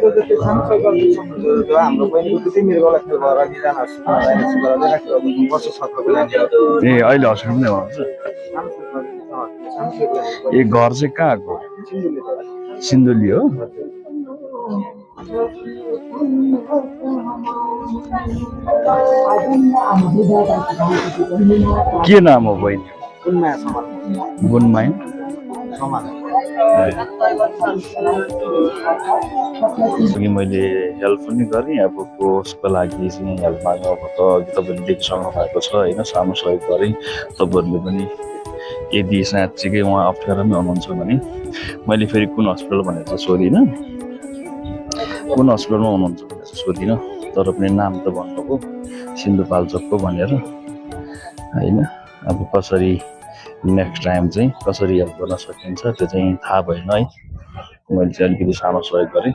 हाम्रो बहिनीको चाहिँ मेरो गला खेल भएर अघि जानुहोस् ए अहिले हस्पिटल नै हुनुहुन्छ ए घर चाहिँ कहाँको सिन्धुली हो के नाम हो बहिनी गुणमाया मैले हेल्प पनि गरेँ अब कोर्सको लागि चाहिँ हेल्प माग्नु अब त अघि तपाईँले देखिसक्नु भएको छ होइन सानो सहयोग गरेँ तपाईँहरूले पनि यदि साँच्चीकै उहाँ अप्ठ्यारोमै हुनुहुन्छ भने मैले फेरि कुन हस्पिटल भनेर चाहिँ सोधिनँ कुन हस्पिटलमा हुनुहुन्छ भनेर चाहिँ सोधिनँ तर पनि नाम त भन्नुभयो सिन्धुपाल्चोकको भनेर होइन अब कसरी नेक्स्ट टाइम चाहिँ कसरी हेल्प गर्न सकिन्छ त्यो चाहिँ थाहा भएन है मैले चाहिँ अलिकति सानो सहयोग गरेँ